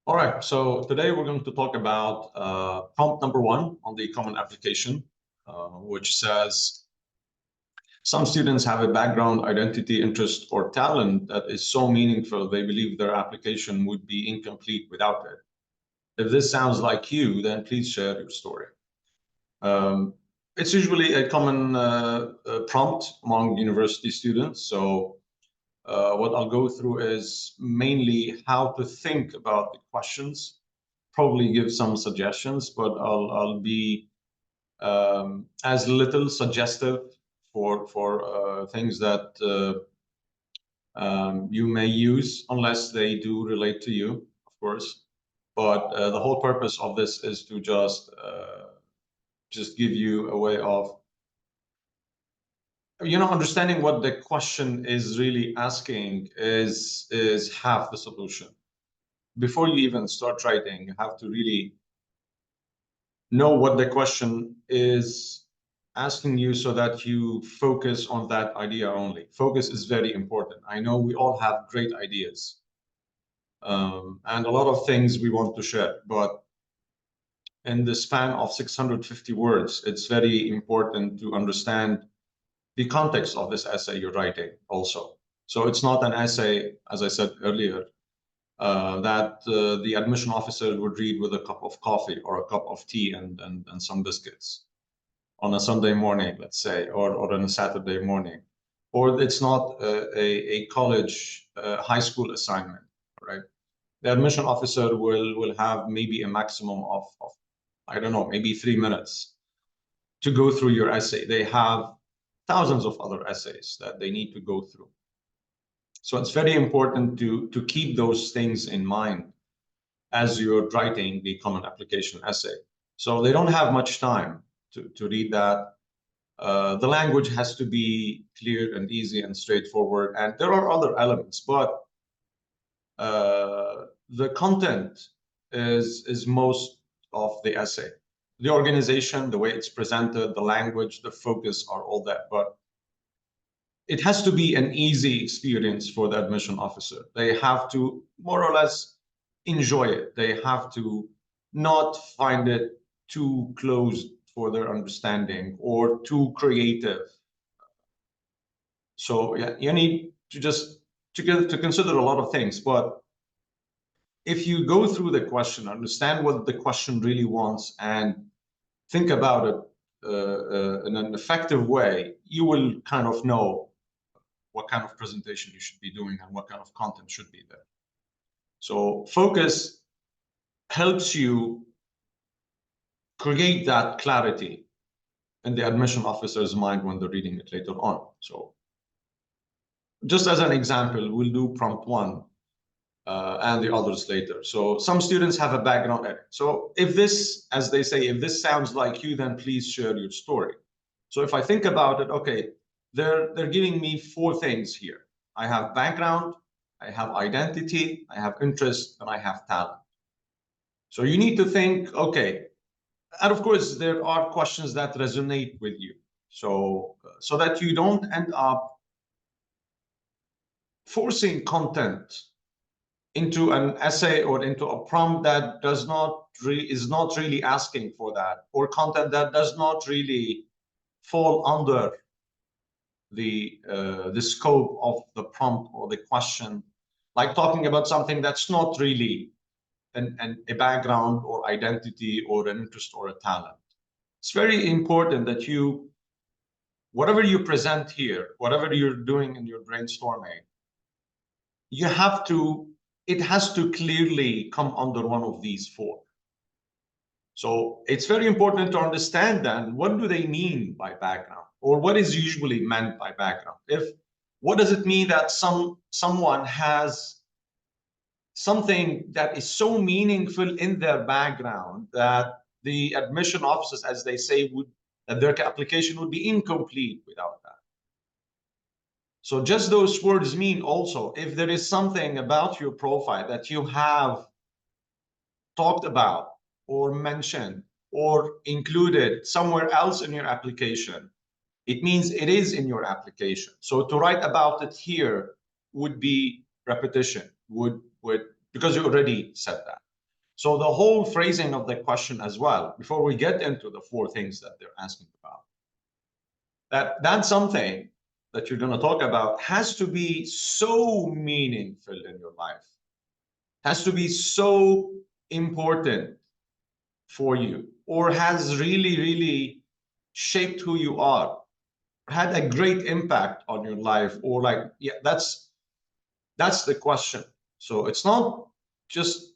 All right, so today we're going to talk about prompt number one on the common application, which says some students have a background, identity, interest, or talent that is so meaningful they believe their application would be incomplete without it. If this sounds like you, then please share your story. It's usually a common prompt among university students. So what I'll go through is mainly how to think about the questions, probably give some suggestions, but I'll be as little suggestive for things that you may use, unless they do relate to you, of course. But the whole purpose of this is to just give you a way of understanding what the question is really asking is half the solution. Before you even start writing, you have to really know what the question is asking you so that you focus on that idea only. Focus is very important. I know we all have great ideas and a lot of things we want to share, but in the span of 650 words, it's very important to understand the context of this essay you're writing also. So it's not an essay, as I said earlier, that the admission officer would read with a cup of coffee or a cup of tea and some biscuits on a Sunday morning, let's say, or on a Saturday morning. Or it's not a college, high school assignment, right? The admission officer will have maybe a maximum of I don't know, maybe 3 minutes to go through your essay. They have thousands of other essays that they need to go through. So it's very important to keep those things in mind as you're writing the common application essay. So they don't have much time to read that. The language has to be clear and easy and straightforward. And there are other elements, but the content is most of the essay. The organization, the way it's presented, the language, the focus are all that. But it has to be an easy experience for the admission officer. They have to more or less enjoy it. They have to not find it too closed for their understanding or too creative. So yeah, you need to just to consider a lot of things. But if you go through the question, understand what the question really wants, and think about it in an effective way, you will kind of know what kind of presentation you should be doing and what kind of content should be there. So focus helps you create that clarity in the admission officer's mind when they're reading it later on. So just as an example, we'll do prompt one and the others later. So some students have a background edit. So if this, as they say, if this sounds like you, then please share your story. So if I think about it, okay, they're giving me 4 things here. I have background, I have identity, I have interest, and I have talent. So you need to think, okay, and of course, there are questions that resonate with you. So that you don't end up forcing content into an essay or into a prompt that is not really asking for that, or content that does not really fall under the scope of the prompt or the question, like talking about something that's not really a background or identity or an interest or a talent. It's very important that whatever you present here, whatever you're doing in your brainstorming, it has to clearly come under one of these 4. So it's very important to understand then, what do they mean by background, or what is usually meant by background? What does it mean that someone has something that is so meaningful in their background that the admission officers, as they say, that their application would be incomplete without that? So just those words mean also, if there is something about your profile that you have talked about or mentioned or included somewhere else in your application, it means it is in your application. So to write about it here would be repetition, because you already said that. So the whole phrasing of the question as well, before we get into the 4 things that they're asking about, that's something that you're going to talk about has to be so meaningful in your life, has to be so important for you, or has really, really shaped who you are, had a great impact on your life, or like, yeah, that's the question. So it's not just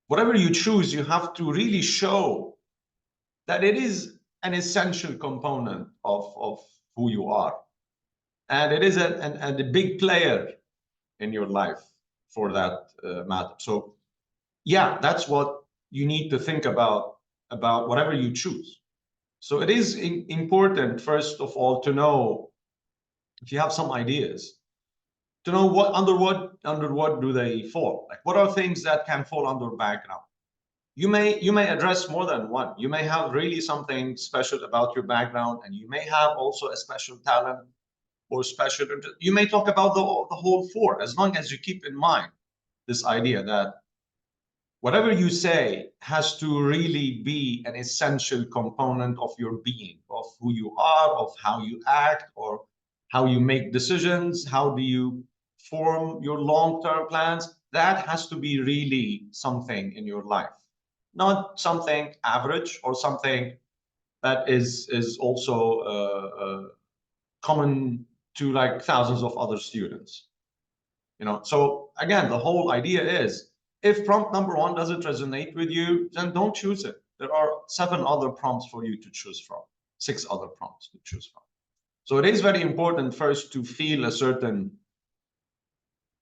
whatever you choose, you have to really show that it is an essential component of who you are. And it is a big player in your life for that matter. So yeah, that's what you need to think about whatever you choose. So it is important, first of all, to know, if you have some ideas, to know under what do they fall. Like, what are things that can fall under background? You may address more than one. You may have really something special about your background, and you may have also a special talent or special interest. You may talk about the whole 4, as long as you keep in mind this idea that whatever you say has to really be an essential component of your being, of who you are, of how you act, or how you make decisions, how do you form your long-term plans. That has to be really something in your life, not something average or something that is also common to like thousands of other students. So again, the whole idea is, if prompt number 1 doesn't resonate with you, then don't choose it. There are 7 other prompts for you to choose from, 6 other prompts to choose from. So it is very important first to feel a certain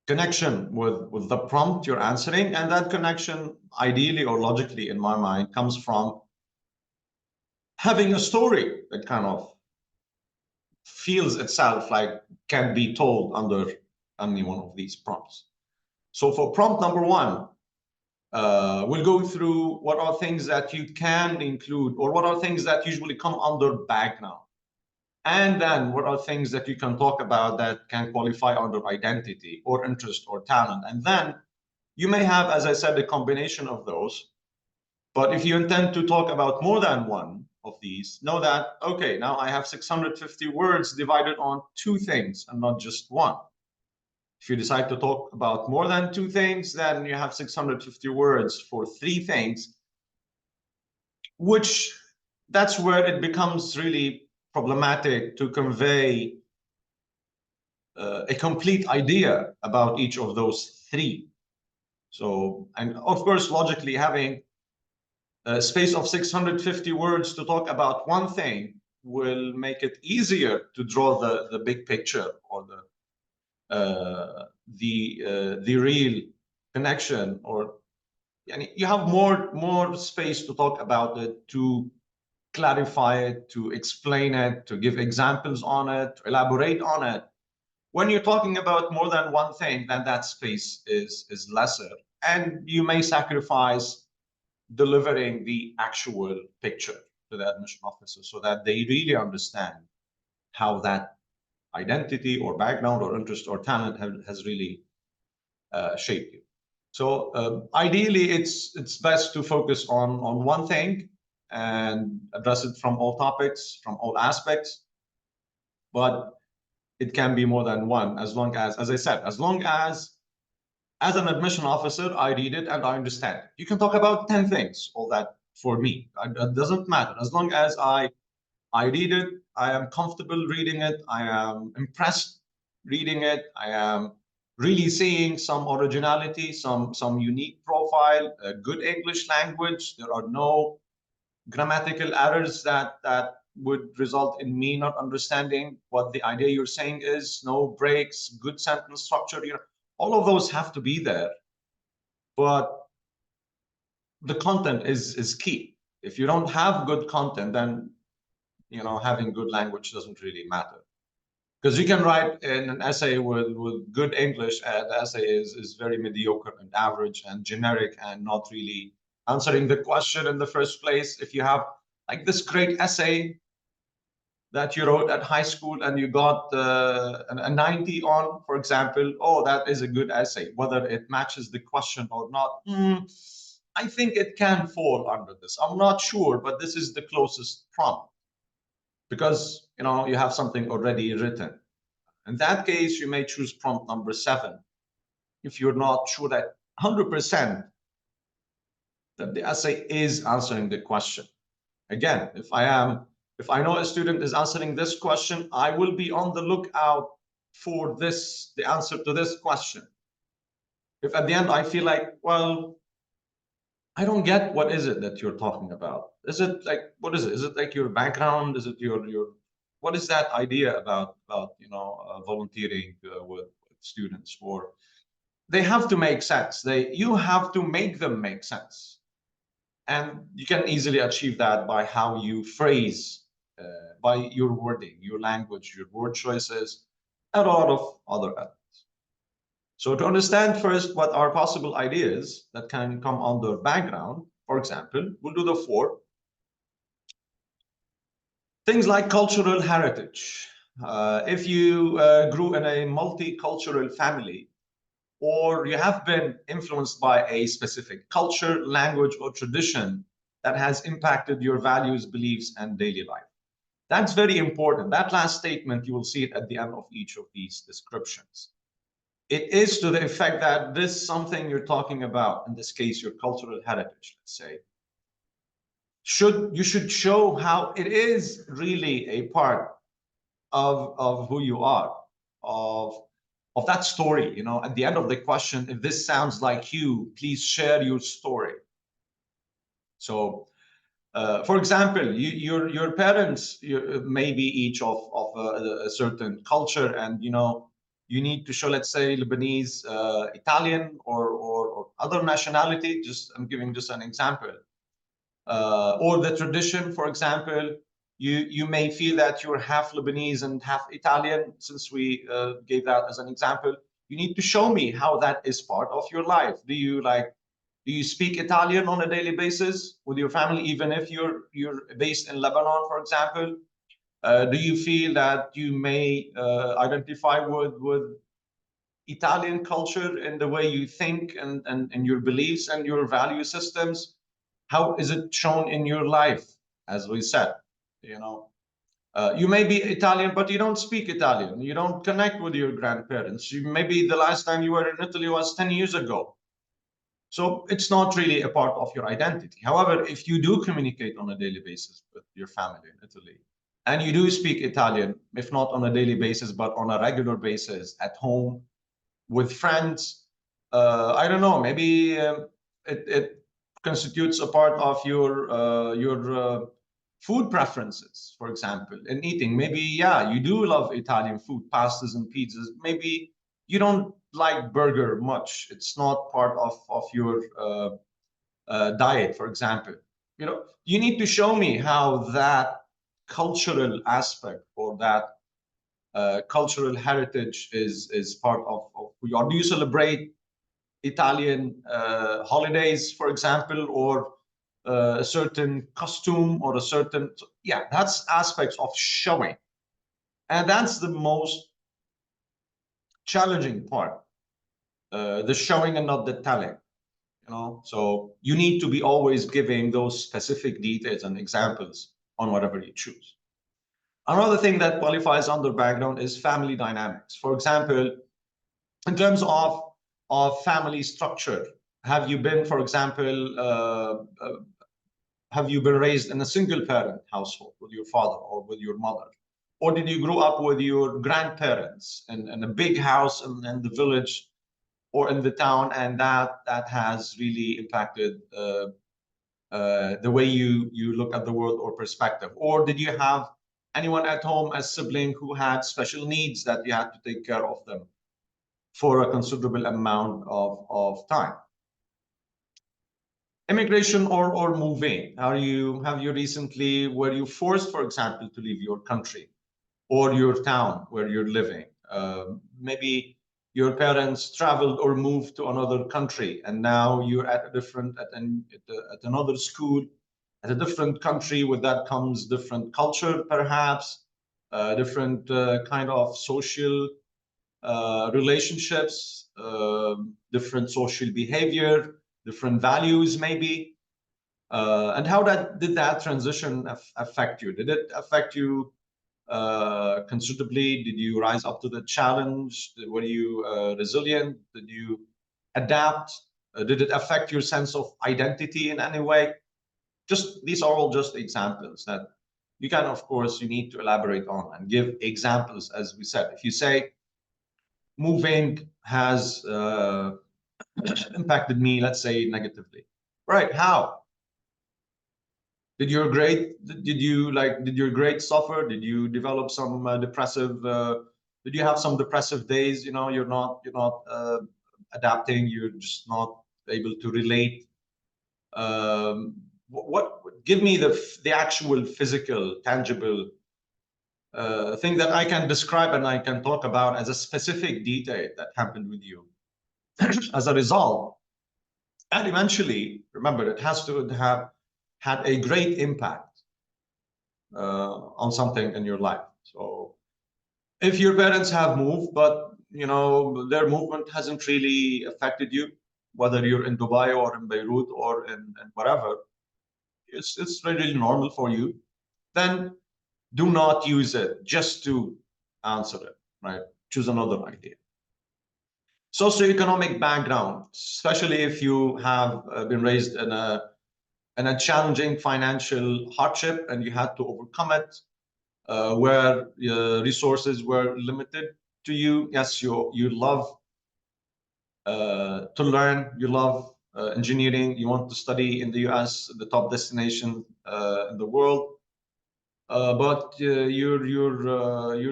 connection with the prompt you're answering, and that connection, ideally or logically in my mind, comes from having a story that kind of feels itself like can be told under any one of these prompts. So for prompt number 1, we'll go through what are things that you can include, or what are things that usually come under background. And then what are things that you can talk about that can qualify under identity or interest or talent. And then you may have, as I said, a combination of those. But if you intend to talk about more than one of these, know that, okay, now I have 650 words divided on 2 things and not just one. If you decide to talk about more than 2 things, then you have 650 words for 3 things, which that's where it becomes really problematic to convey a complete idea about each of those 3. So, and of course, logically, having a space of 650 words to talk about one thing will make it easier to draw the big picture, or the real connection, or you have more space to talk about it, to clarify it, to explain it, to give examples on it, to elaborate on it. When you're talking about more than one thing, then that space is lesser, and you may sacrifice delivering the actual picture to the admission officer so that they really understand how that identity or background or interest or talent has really shaped you. So ideally, it's best to focus on one thing and address it from all topics, from all aspects. But it can be more than one, as long as I said, as long as an admission officer, I read it and I understand it. You can talk about 10 things, all that for me. It doesn't matter. As long as I read it, I am comfortable reading it, I am impressed reading it, I am really seeing some originality, some unique profile, a good English language. There are no grammatical errors that would result in me not understanding what the idea you're saying is, no breaks, good sentence structure, all of those have to be there. But the content is key. If you don't have good content, then having good language doesn't really matter. Because you can write in an essay with good English, and the essay is very mediocre and average and generic and not really answering the question in the first place. If you have like this great essay that you wrote at high school and you got a 90 on, for example, oh, that is a good essay. Whether it matches the question or not, I think it can fall under this. I'm not sure, but this is the closest prompt because you have something already written. In that case, you may choose prompt number 7 if you're not sure that 100% that the essay is answering the question. Again, if I know a student is answering this question, I will be on the lookout for the answer to this question. If at the end I feel like, well, I don't get what is it that you're talking about. Is it like, what is it? Is it like your background? Is it your what is that idea about volunteering with students? Or they have to make sense. You have to make them make sense. And you can easily achieve that by how you phrase, by your wording, your language, your word choices, and a lot of other elements. So to understand first what are possible ideas that can come under background, for example, we'll do the 4. Things like cultural heritage. If you grew in a multicultural family, or you have been influenced by a specific culture, language, or tradition that has impacted your values, beliefs, and daily life. That's very important. That last statement, you will see it at the end of each of these descriptions. It is to the effect that this something you're talking about, in this case, your cultural heritage, let's say, you should show how it is really a part of who you are, of that story. At the end of the question, if this sounds like you, please share your story. So for example, your parents may be each of a certain culture, and you need to show, let's say, Lebanese, Italian, or other nationality. I'm giving just an example. Or the tradition, for example, you may feel that you're half Lebanese and half Italian, since we gave that as an example. You need to show me how that is part of your life. Do you speak Italian on a daily basis with your family, even if you're based in Lebanon, for example? Do you feel that you may identify with Italian culture in the way you think and your beliefs and your value systems? How is it shown in your life? As we said, you may be Italian, but you don't speak Italian. You don't connect with your grandparents. Maybe the last time you were in Italy was 10 years ago. So it's not really a part of your identity. However, if you do communicate on a daily basis with your family in Italy, and you do speak Italian, if not on a daily basis, but on a regular basis at home with friends, I don't know, maybe it constitutes a part of your food preferences, for example, in eating. Maybe, yeah, you do love Italian food, pastas and pizzas. Maybe you don't like burger much. It's not part of your diet, for example. You need to show me how that cultural aspect or that cultural heritage is part of who you are. Do you celebrate Italian holidays, for example, or a certain costume or a certain, yeah, that's aspects of showing. And that's the most challenging part, the showing and not the telling. So you need to be always giving those specific details and examples on whatever you choose. Another thing that qualifies under background is family dynamics. For example, in terms of family structure, have you been, for example, have you been raised in a single parent household with your father or with your mother? Or did you grow up with your grandparents in a big house in the village or in the town, and that has really impacted the way you look at the world or perspective? Or did you have anyone at home, a sibling who had special needs that you had to take care of them for a considerable amount of time? Immigration or moving. Have you recently, were you forced, for example, to leave your country or your town where you're living? Maybe your parents traveled or moved to another country, and now you're at another school at a different country. With that comes different culture, perhaps, different kind of social relationships, different social behavior, different values maybe. And how did that transition affect you? Did it affect you considerably? Did you rise up to the challenge? Were you resilient? Did you adapt? Did it affect your sense of identity in any way? Just these are all just examples that you can, of course, you need to elaborate on and give examples. As we said, if you say moving has impacted me, let's say negatively, right? How? Did your grade suffer? Did you develop some depressive? Did you have some depressive days? You know, you're not adapting. You're just not able to relate. Give me the actual physical, tangible thing that I can describe and I can talk about as a specific detail that happened with you as a result. And eventually, remember, it has to have had a great impact on something in your life. So if your parents have moved, but you know their movement hasn't really affected you, whether you're in Dubai or in Beirut or in whatever, it's really normal for you, then do not use it just to answer it, right? Choose another idea. Socioeconomic background, especially if you have been raised in a challenging financial hardship and you had to overcome it, where resources were limited to you. Yes, you love to learn, you love engineering, you want to study in the US, the top destination in the world, but your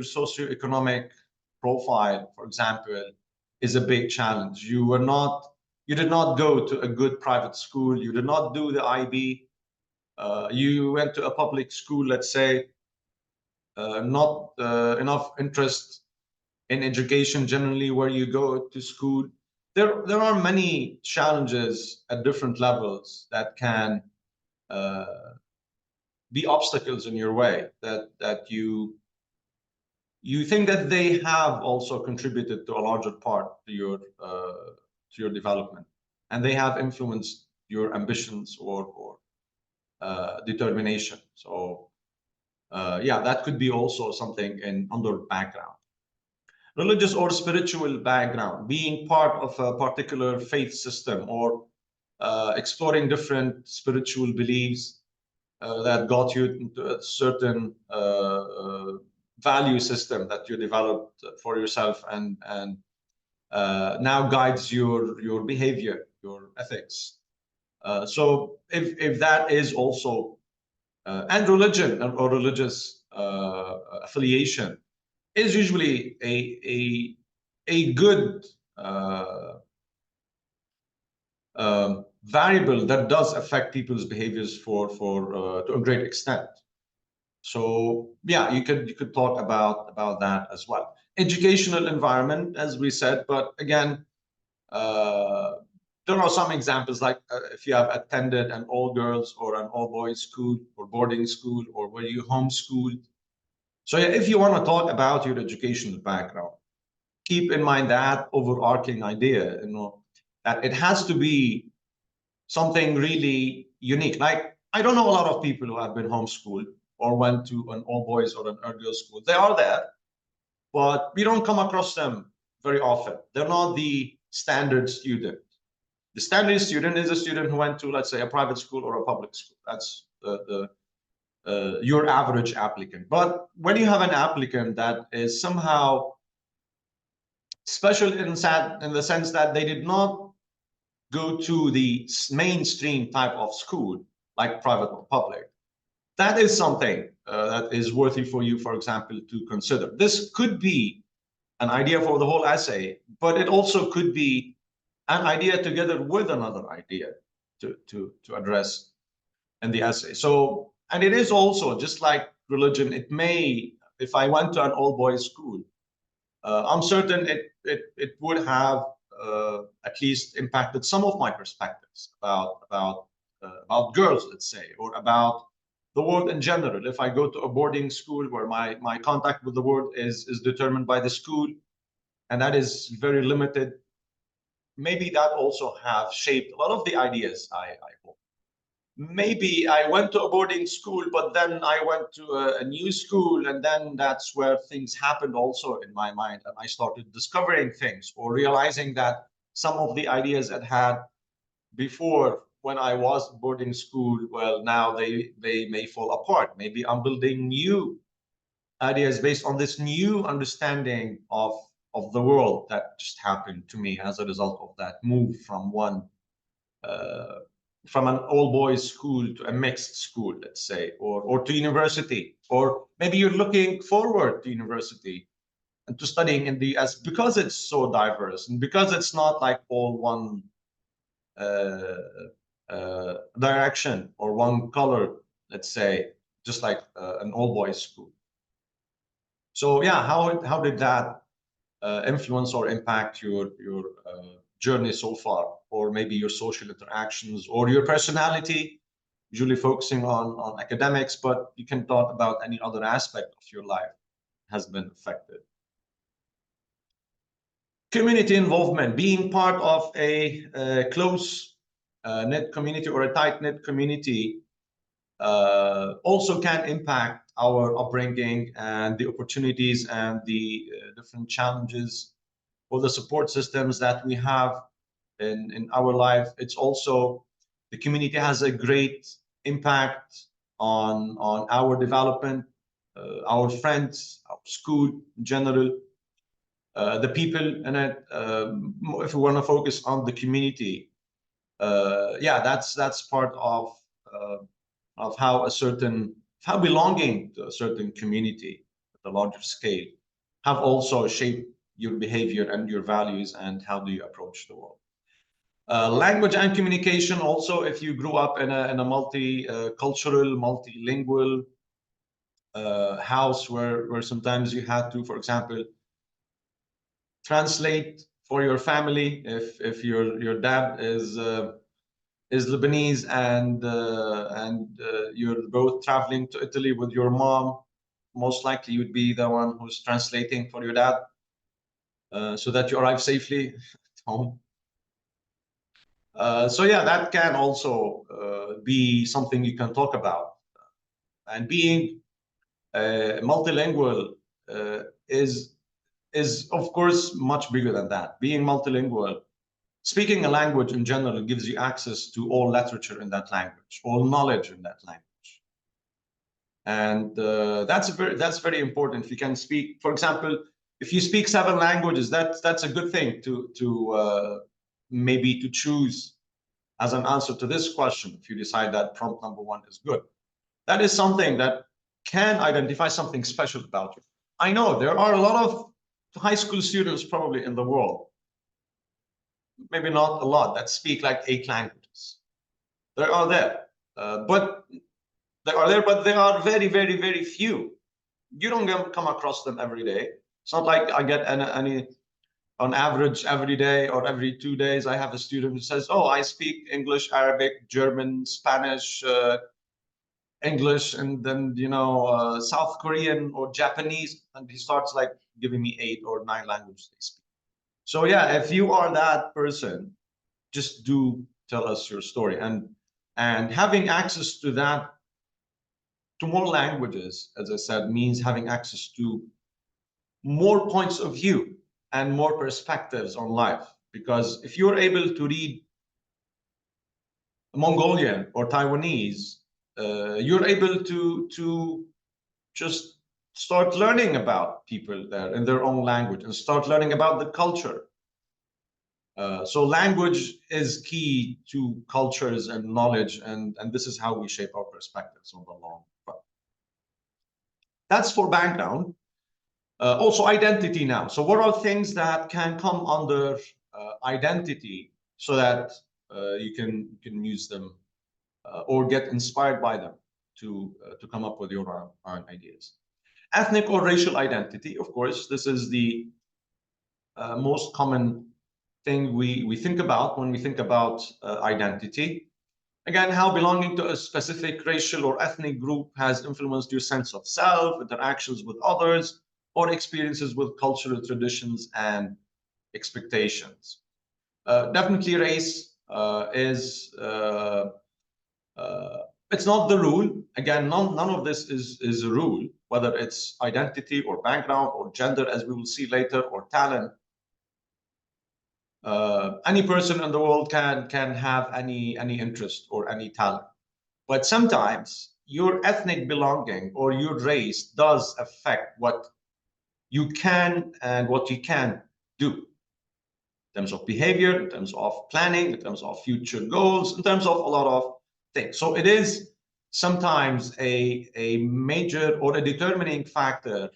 socioeconomic profile, for example, is a big challenge. You did not go to a good private school, you did not do the IB, you went to a public school, let's say, not enough interest in education generally where you go to school. There are many challenges at different levels that can be obstacles in your way that you think that they have also contributed to a larger part to your development, and they have influenced your ambitions or determination. So yeah, that could be also something in under background. Religious or spiritual background, being part of a particular faith system or exploring different spiritual beliefs that got you into a certain value system that you developed for yourself and now guides your behavior, your ethics. So if that is also and religion or religious affiliation is usually a good variable that does affect people's behaviors for to a great extent. So yeah, you could talk about that as well. Educational environment, as we said, but again, there are some examples like if you have attended an all girls or an all boys school or boarding school, or were you homeschooled. So yeah, if you want to talk about your educational background, keep in mind that overarching idea, you know, that it has to be something really unique. Like, I don't know a lot of people who have been homeschooled or went to an all boys or an all girls school. They are there, but we don't come across them very often. They're not the standard student. The standard student is a student who went to, let's say, a private school or a public school. That's your average applicant. But when you have an applicant that is somehow special in the sense that they did not go to the mainstream type of school, like private or public, that is something that is worthy for you, for example, to consider. This could be an idea for the whole essay, but it also could be an idea together with another idea to address in the essay. So, and it is also just like religion. It may, if I went to an all boys school, I'm certain it would have at least impacted some of my perspectives about girls, let's say, or about the world in general. If I go to a boarding school where my contact with the world is determined by the school, and that is very limited, maybe that also have shaped a lot of the ideas I hold. Maybe I went to a boarding school, but then I went to a new school, and then that's where things happened also in my mind, and I started discovering things or realizing that some of the ideas I had before when I was boarding school, well, now they may fall apart. Maybe I'm building new ideas based on this new understanding of the world that just happened to me as a result of that move from uh, from an all boys school to a mixed school, let's say, or to university, or maybe you're looking forward to university and to studying in the US because it's so diverse and because it's not like all one uh, direction or one color, let's say, just like an all boys school. So yeah, how did that influence or impact your journey so far, or maybe your social interactions or your personality? Usually focusing on academics, but you can talk about any other aspect of your life has been affected. Community involvement, being part of a close knit community or a tight knit community also can impact our upbringing and the opportunities and the different challenges or the support systems that we have in our life. It's also, the community has a great impact on our development, our friends, our school in general, the people in it. If we want to focus on the community, yeah, that's part of how belonging to a certain community at a larger scale have also shaped your behavior and your values and how do you approach the world. Language and communication also, if you grew up in a multicultural, multilingual house where sometimes you had to, for example, translate for your family if your dad is Lebanese and you're both traveling to Italy with your mom, most likely you'd be the one who's translating for your dad so that you arrive safely at home. So yeah, that can also be something you can talk about. And being multilingual uh, is is of course much bigger than that. Being multilingual, speaking a language in general gives you access to all literature in that language, all knowledge in that language. And that's very important. If you can speak, for example, if you speak 7 languages, that's a good thing to maybe to choose as an answer to this question. If you decide that prompt number 1 is good, that is something that can identify something special about you. I know there are a lot of high school students probably in the world, maybe not a lot, that speak like 8 languages. There are there, but they are very, very, very few. You don't come across them every day. It's not like I get any on average every day or every 2 days. I have a student who says, "Oh, I speak English, Arabic, German, Spanish, English, and then South Korean or Japanese," and he starts like giving me 8 or 9 languages they speak. So yeah, if you are that person, just do tell us your story, and having access to that, to more languages, as I said, means having access to more points of view and more perspectives on life. Because if you're able to read Mongolian or Taiwanese, you're able to just start learning about people there in their own language and start learning about the culture. So language is key to cultures and knowledge, and this is how we shape our perspectives on the long run. That's for background. Also identity now. So what are things that can come under identity so that you can use them or get inspired by them to come up with your own ideas. Ethnic or racial identity, of course, this is the most common thing we think about when we think about identity. Again, how belonging to a specific racial or ethnic group has influenced your sense of self, interactions with others, or experiences with cultural traditions and expectations. Definitely race is it's not the rule. Again, none of this is a rule, whether it's identity or background or gender, as we will see later, or talent. Any person in the world can have any interest or any talent. But sometimes your ethnic belonging or your race does affect what you can and what you can't do in terms of behavior, in terms of planning, in terms of future goals, in terms of a lot of things. So it is sometimes a major or a determining factor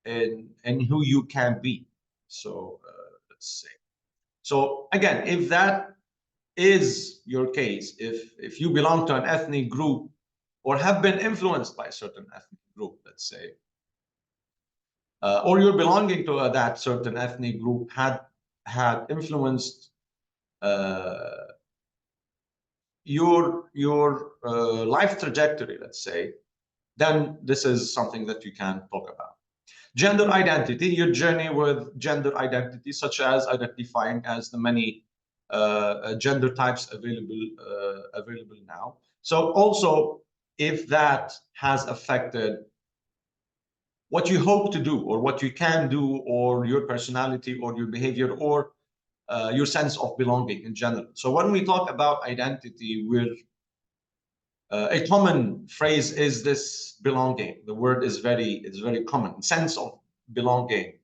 in who you can be. So let's say. So again, if that is your case, if you belong to an ethnic group or have been influenced by a certain ethnic group, let's say, or you're belonging to that certain ethnic group had influenced your life trajectory, let's say, then this is something that you can talk about. Gender identity, your journey with gender identity, such as identifying as the many gender types available now. So also, if that has affected what you hope to do or what you can do or your personality or your behavior or your sense of belonging in general. So when we talk about identity, a common phrase is this belonging. The word is very common. Sense of belonging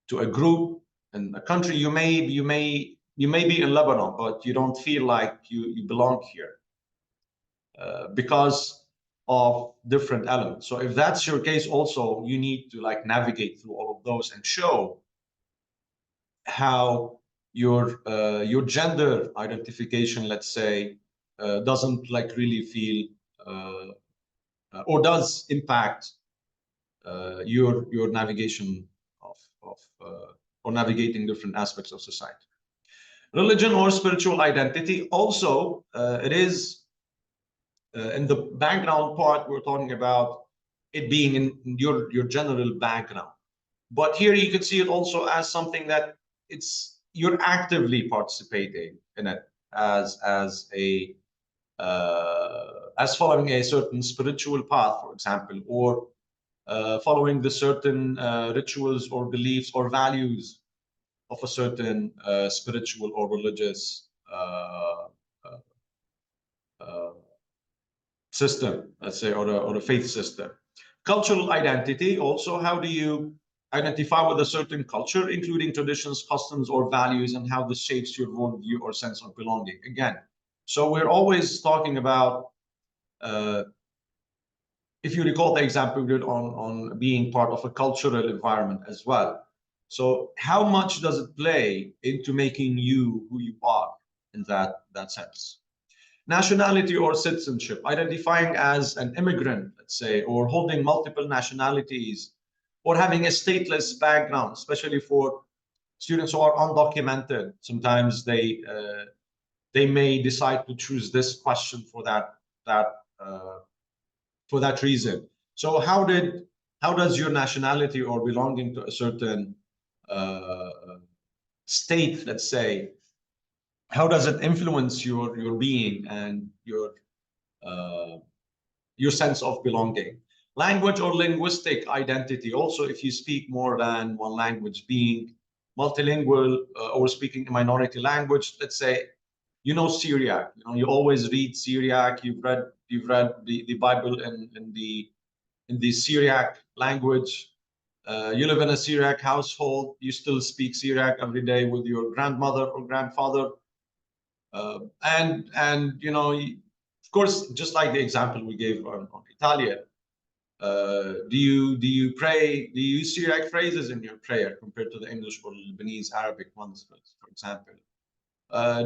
to a group and a country. You may be in Lebanon, but you don't feel like you belong here because of different elements. So if that's your case, also you need to like navigate through all of those and show how your gender identification, let's say, doesn't like really feel or does impact your navigation of or navigating different aspects of society. Religion or spiritual identity, also it is in the background part, we're talking about it being in your general background. But here you can see it also as something that you're actively participating in it as following a certain spiritual path, for example, or following the certain rituals or beliefs or values of a certain spiritual or religious system, let's say, or a faith system. Cultural identity, also, how do you identify with a certain culture, including traditions, customs, or values, and how this shapes your worldview or sense of belonging? Again, so we're always talking about, if you recall the example we did on being part of a cultural environment as well. So how much does it play into making you who you are in that sense? Nationality or citizenship, identifying as an immigrant, let's say, or holding multiple nationalities, or having a stateless background, especially for students who are undocumented. Sometimes they may decide to choose this question for that reason. So how does your nationality or belonging to a certain state, let's say, how does it influence your being and your sense of belonging? Language or linguistic identity. Also, if you speak more than one language, being multilingual or speaking a minority language, let's say, Syriac. You always read Syriac. You've read the Bible in the Syriac language. You live in a Syriac household. You still speak Syriac every day with your grandmother or grandfather. And of course, just like the example we gave on Italian, do you pray? Do you use Syriac phrases in your prayer compared to the English or Lebanese Arabic ones, for example?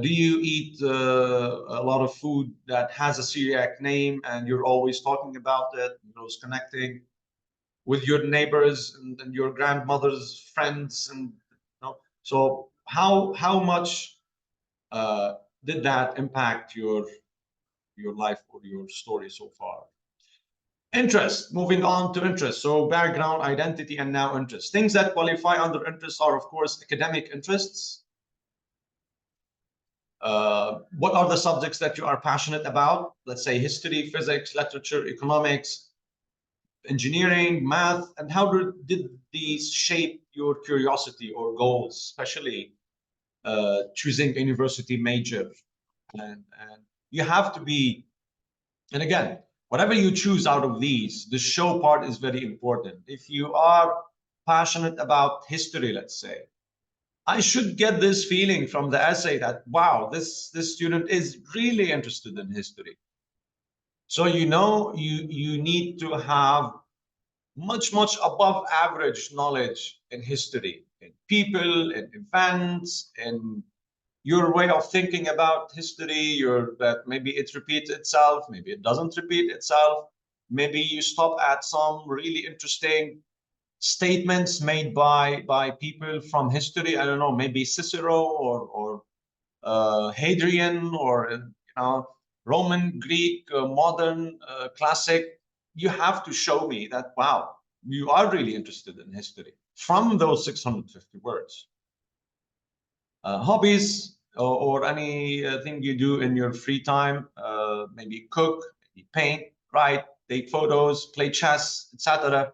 Do you eat a lot of food that has a Syriac name and you're always talking about it? Connecting with your neighbors and your grandmother's friends, and so how much did that impact your life or your story so far? Interest, moving on to interest. So background, identity, and now interest. Things that qualify under interest are, of course, academic interests, What are the subjects that you are passionate about? Let's say history, physics, literature, economics, engineering, math, and how did these shape your curiosity or goals, especially choosing a university major? And you have to be, and again, whatever you choose out of these, the show part is very important. If you are passionate about history, let's say, I should get this feeling from the essay that, wow, this student is really interested in history. So you need to have much above average knowledge in history, in people, in events, in your way of thinking about history, that maybe it repeats itself, maybe it doesn't repeat itself. Maybe you stop at some really interesting statements made by people from history. I don't know, maybe Cicero or Hadrian, or Roman, Greek, modern, classic. You have to show me that, wow, you are really interested in history from those 650 words. Hobbies, or anything you do in your free time, maybe cook, maybe paint, write, take photos, play chess, etc.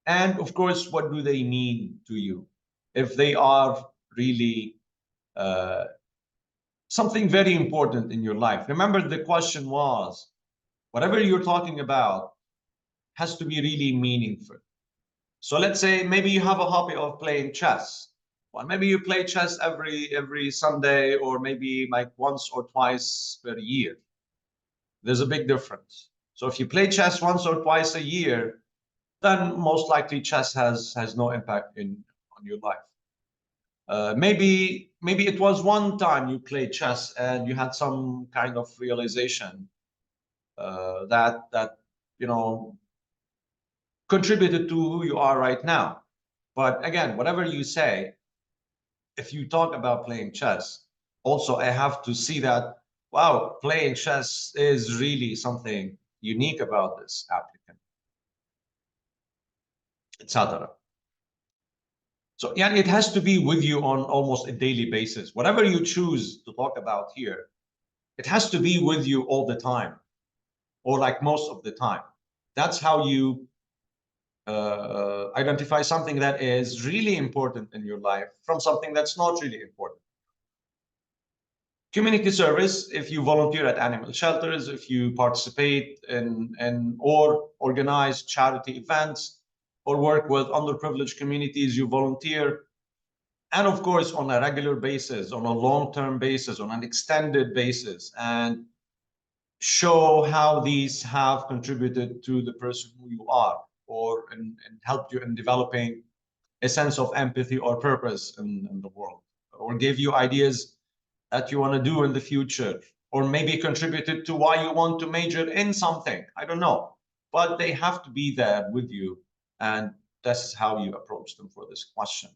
And of course, what do they mean to you? If they are really something very important in your life. Remember, the question was, whatever you're talking about has to be really meaningful. So let's say maybe you have a hobby of playing chess. Well, maybe you play chess every Sunday, or maybe like once or twice per year. There's a big difference. So if you play chess once or twice a year, then most likely chess has no impact on your life. Maybe it was one time you played chess and you had some kind of realization that contributed to who you are right now. But again, whatever you say, if you talk about playing chess, also I have to see that, wow, playing chess is really something unique about this applicant, etc. So yeah, it has to be with you on almost a daily basis. Whatever you choose to talk about here, it has to be with you all the time, or like most of the time. That's how you identify something that is really important in your life from something that's not really important. Community service, if you volunteer at animal shelters, if you participate in or organize charity events, or work with underprivileged communities, you volunteer. And of course, on a regular basis, on a long-term basis, on an extended basis, and show how these have contributed to the person who you are, or and helped you in developing a sense of empathy or purpose in the world, or gave you ideas that you want to do in the future, or maybe contributed to why you want to major in something. I don't know, but they have to be there with you, and this is how you approach them for this question.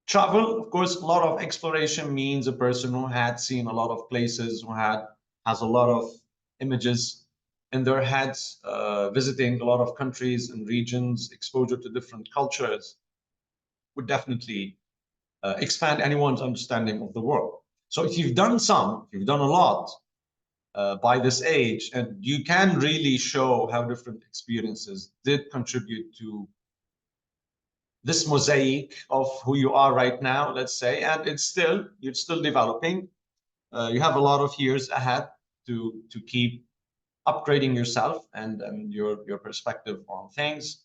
Travel, of course, a lot of exploration means a person who had seen a lot of places, who has a lot of images in their heads, visiting a lot of countries and regions, exposure to different cultures would definitely expand anyone's understanding of the world. So if you've done a lot by this age, and you can really show how different experiences did contribute to this mosaic of who you are right now, let's say, and you're still developing. You have a lot of years ahead to keep upgrading yourself and your perspective on things.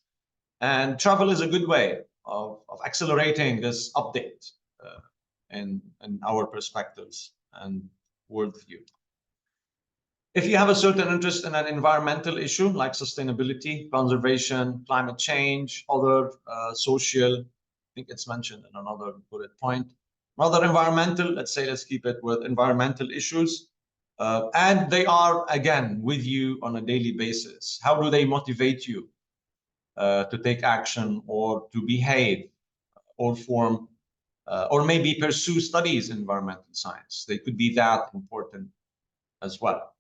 And travel is a good way of accelerating this update in our perspectives and worldview. If you have a certain interest in an environmental issue like sustainability, conservation, climate change, other social, I think it's mentioned in another bullet point, other environmental, let's keep it with environmental issues, and they are, again, with you on a daily basis. How do they motivate you to take action, or to behave, or form, or maybe pursue studies in environmental science? They could be that important as well.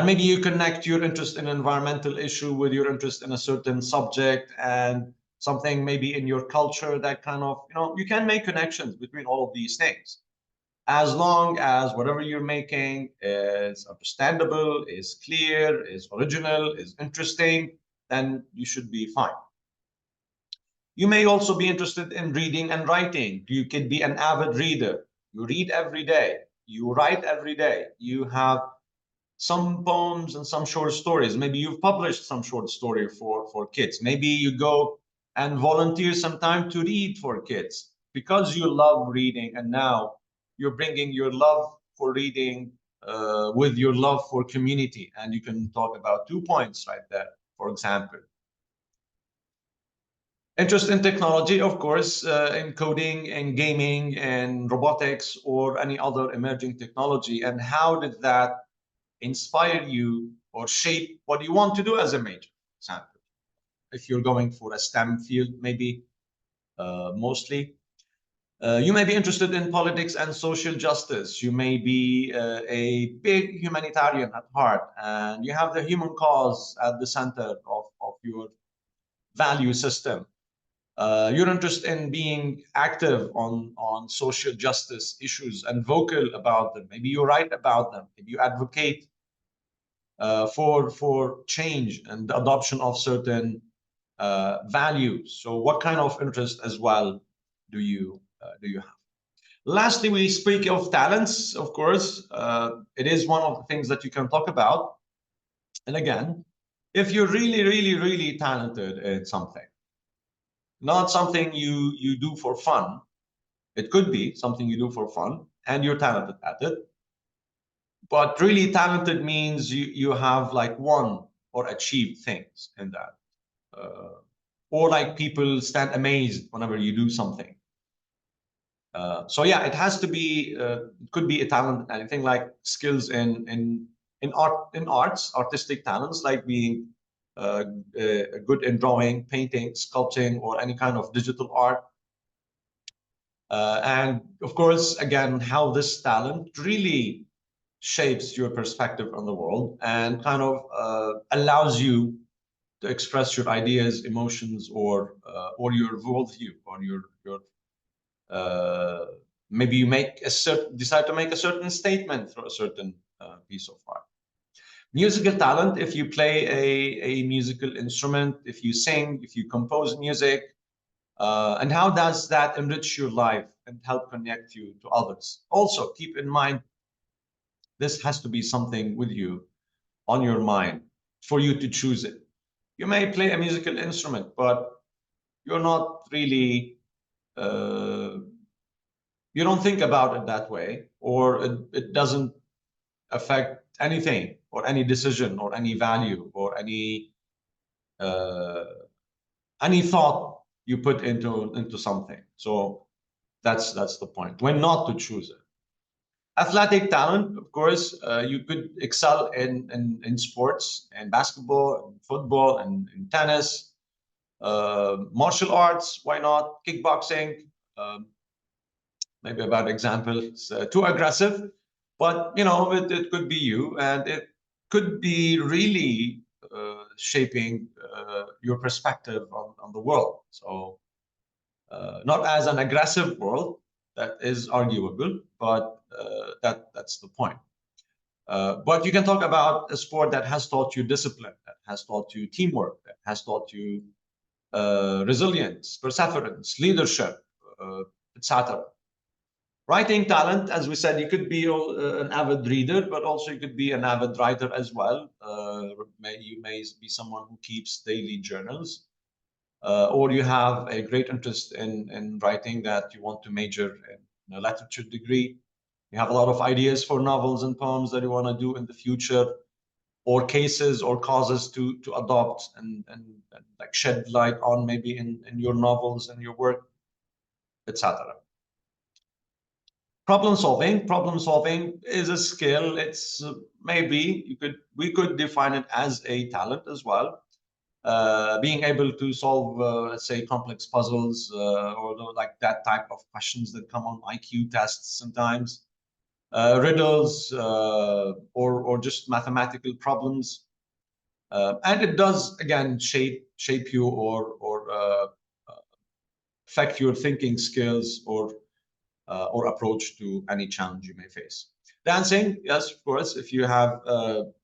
Maybe you connect your interest in an environmental issue with your interest in a certain subject, and something maybe in your culture that kind of, you can make connections between all of these things. as long as whatever you're making is understandable, is clear, is original, is interesting, then you should be fine. You may also be interested in reading and writing. You could be an avid reader. You read every day. You write every day. You have some poems and some short stories. Maybe you've published some short story for kids. Maybe you go and volunteer some time to read for kids because you love reading, and now you're bringing your love for reading with your love for community, and you can talk about 2 points right there, for example. Interest in technology, of course, in coding and gaming and robotics or any other emerging technology, and how did that inspire you or shape what you want to do as a major, for example? If you're going for a STEM field, maybe mostly. You may be interested in politics and social justice. You may be a big humanitarian at heart, and you have the human cause at the center of your value system. You're interested in being active on social justice issues and vocal about them. Maybe you write about them. Maybe you advocate for change and the adoption of certain values. So, what kind of interest as well do you have? Lastly, we speak of talents. Of course, it is one of the things that you can talk about. And again, if you're really, really, really talented in something, not something you do for fun. It could be something you do for fun and you're talented at it. But really talented means you have like won or achieved things in that. Or like people stand amazed whenever you do something. So yeah, it has to be, it could be a talent, anything like skills in arts, artistic talents, like being good in drawing, painting, sculpting, or any kind of digital art. And of course, again, how this talent really shapes your perspective on the world and kind of allows you to express your ideas, emotions, or your worldview, or your maybe you make a decide to make a certain statement through a certain piece of art. Musical talent, if you play a musical instrument, if you sing, if you compose music, and how does that enrich your life and help connect you to others? Also, keep in mind, this has to be something with you on your mind for you to choose it. You may play a musical instrument, but you're not really, you don't think about it that way, or it doesn't affect anything or any decision or any value or any thought you put into something. So that's the point. When not to choose it. Athletic talent, of course, you could excel in sports, and basketball, and football, and in tennis, martial arts. Why not kickboxing? Maybe a bad example. It's too aggressive, but you know it could be you, and it could be really shaping your perspective on the world. So not as an aggressive world, that is arguable, but that's the point. But you can talk about a sport that has taught you discipline, that has taught you teamwork, that has taught you resilience, perseverance, leadership, etc. Writing talent, as we said, you could be an avid reader, but also you could be an avid writer as well. You may be someone who keeps daily journals, or you have a great interest in writing that you want to major in a literature degree. You have a lot of ideas for novels and poems that you want to do in the future, or cases or causes to adopt and like shed light on maybe in your novels and your work, etc. Problem solving is a skill. It's maybe we could define it as a talent as well. Being able to solve, let's say, complex puzzles, or like that type of questions that come on IQ tests sometimes, riddles, or just mathematical problems, and it does again shape you or affect your thinking skills or or approach to any challenge you may face. Dancing, yes, of course, if you have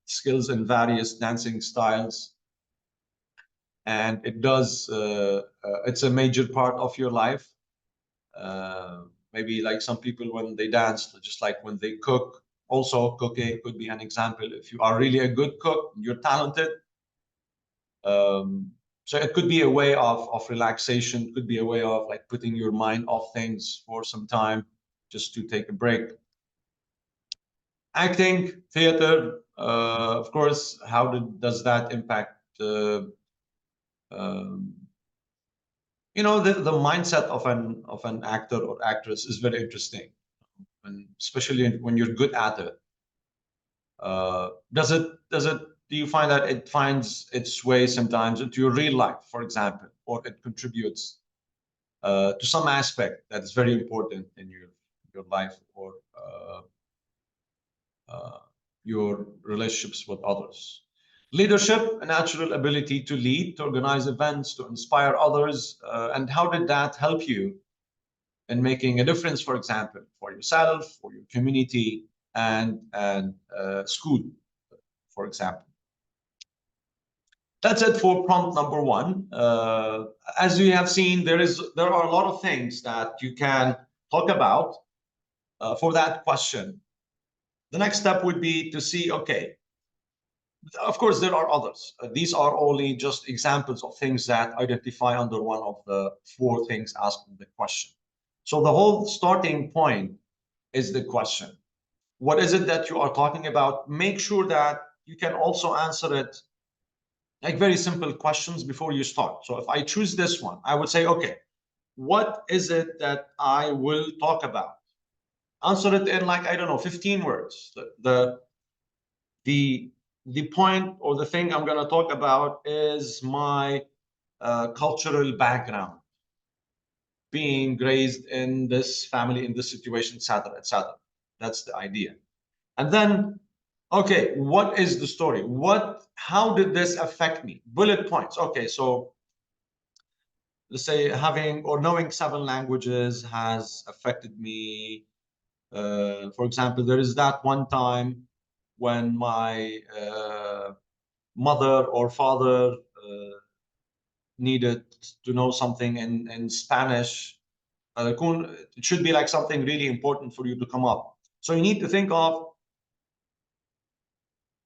skills in various dancing styles, and it's a major part of your life. Maybe like some people when they dance, just like when they cook. Also, cooking could be an example. If you are really a good cook, you're talented. So it could be a way of relaxation, could be a way of like putting your mind off things for some time, just to take a break. Acting, theater, of course, how does that impact um, the mindset of an actor or actress is very interesting, and especially when you're good at it. Do you find that it finds its way sometimes into your real life, for example, or it contributes to some aspect that is very important in your life, or your relationships with others? Leadership, a natural ability to lead, to organize events, to inspire others, and how did that help you in making a difference, for example, for yourself, for your community, and school, for example? That's it for prompt number one. As you have seen, there are a lot of things that you can talk about for that question. The next step would be to see, okay, of course, there are others. These are only just examples of things that identify under one of the four things asked in the question. So the whole starting point is the question. What is it that you are talking about? Make sure that you can also answer it like very simple questions before you start. So if I choose this one, I would say, okay, what is it that I will talk about? Answer it in like, I don't know, 15 words. The point or the thing I'm going to talk about is my cultural background, being raised in this family, in this situation, etc., etc. That's the idea. And then, okay, what is the story? How did this affect me? Bullet points. Okay, so let's say having or knowing 7 languages has affected me. For example, there is that one time when my mother or father needed to know something in Spanish. It should be like something really important for you to come up. So you need to think of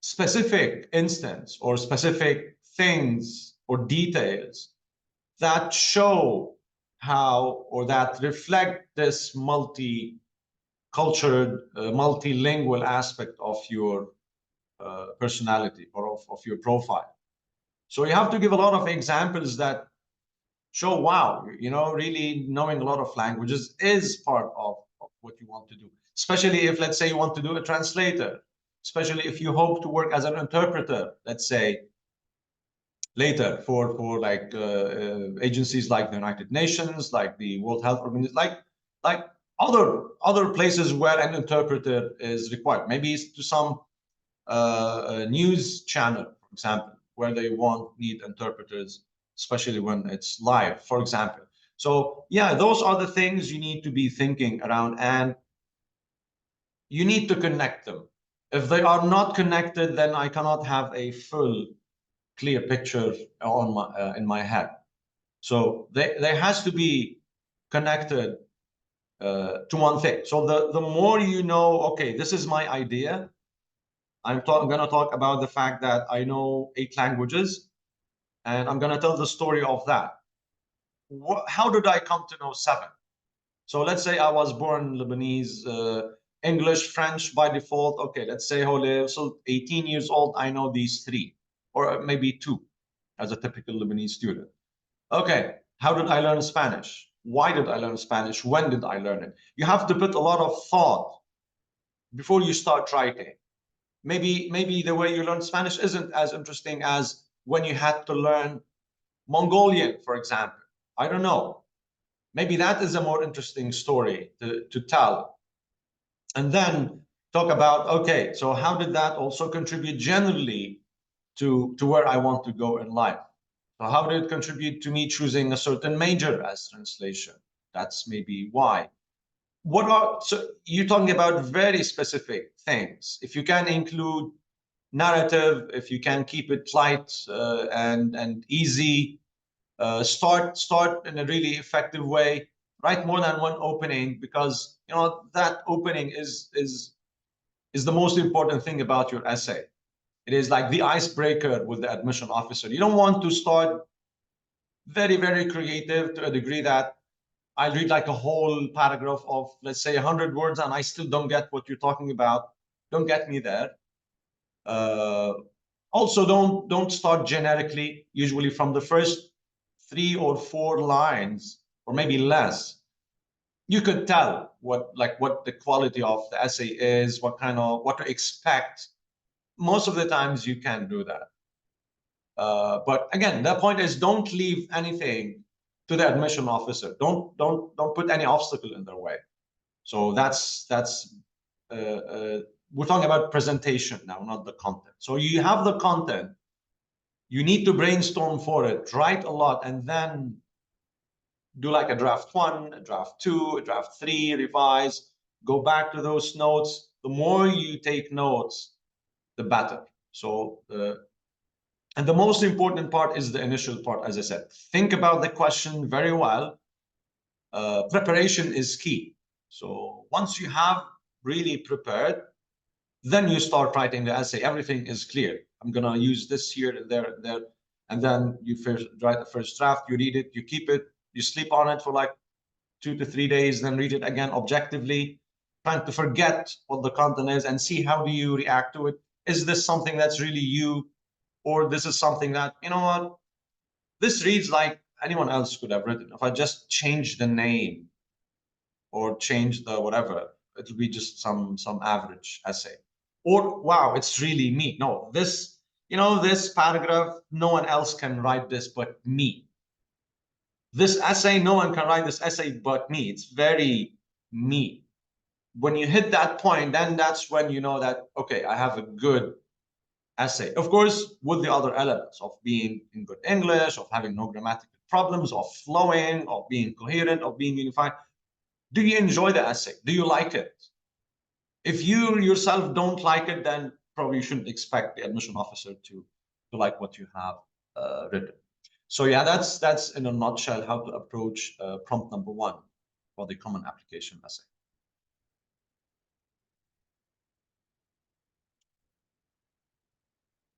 specific instance or specific things or details that show how or that reflect this multicultural, multilingual aspect of your personality or of your profile. So you have to give a lot of examples that show, wow, really knowing a lot of languages is part of what you want to do. Especially if, let's say, you want to do a translator, especially if you hope to work as an interpreter, let's say, later for like agencies like the United Nations, like the World Health Organization, like other places where an interpreter is required. Maybe it's to some news channel, for example, where they need interpreters, especially when it's live, for example. So yeah, those are the things you need to be thinking around, and you need to connect them. If they are not connected, then I cannot have a full, clear picture in my head. So there has to be connected to one thing. So the more you know, okay, this is my idea. I'm going to talk about the fact that I know 8 languages, and I'm going to tell the story of that. How did I come to know 7? So let's say I was born Lebanese, English, French by default. Okay, let's say so 18 years old, I know these 3, or maybe 2 as a typical Lebanese student. Okay, how did I learn Spanish? Why did I learn Spanish? When did I learn it? You have to put a lot of thought before you start writing. Maybe the way you learn Spanish isn't as interesting as when you had to learn Mongolian, for example. I don't know. Maybe that is a more interesting story to tell. And then talk about, okay, so how did that also contribute generally to where I want to go in life? So how did it contribute to me choosing a certain major as translation? That's maybe why. So you're talking about very specific things. If you can include narrative, if you can keep it light and easy, start in a really effective way. Write more than one opening, because that opening is the most important thing about your essay. It is like the icebreaker with the admission officer. You don't want to start very, very creative to a degree that I read like a whole paragraph of, let's say, 100 words, and I still don't get what you're talking about. Don't get me there. Also, don't start generically. Usually from the first 3 or 4 lines, or maybe less, you could tell what the quality of the essay is, what to expect. Most of the times you can do that. But again, the point is, don't leave anything to the admission officer. Don't put any obstacle in their way. So that's we're talking about presentation now, not the content. So you have the content, you need to brainstorm for it, write a lot, and then do like a draft 1, a draft 2, a draft 3, revise, go back to those notes. The more you take notes, the better. So and the most important part is the initial part, as I said. Think about the question very well. Preparation is key. So once you have really prepared, then you start writing the essay. Everything is clear. I'm going to use this here and there and there. And then you first write the first draft, you read it, you keep it, you sleep on it for like 2 to 3 days, then read it again objectively, trying to forget what the content is and see how do you react to it. Is this something that's really you? Or this is something that, what, this reads like anyone else could have written. If I just change the name or change the whatever, it'll be just some average essay. Or, wow, it's really me. No, this, this paragraph, no one else can write this but me. This essay, no one can write this essay but me. It's very me. When you hit that point, then that's when you know that, okay, I have a good essay. Of course, with the other elements of being in good English, of having no grammatical problems, of flowing, of being coherent, of being unified. Do you enjoy the essay? Do you like it? If you yourself don't like it, then probably you shouldn't expect the admission officer to like what you have written. So yeah, that's in a nutshell how to approach prompt number 1 for the common application essay.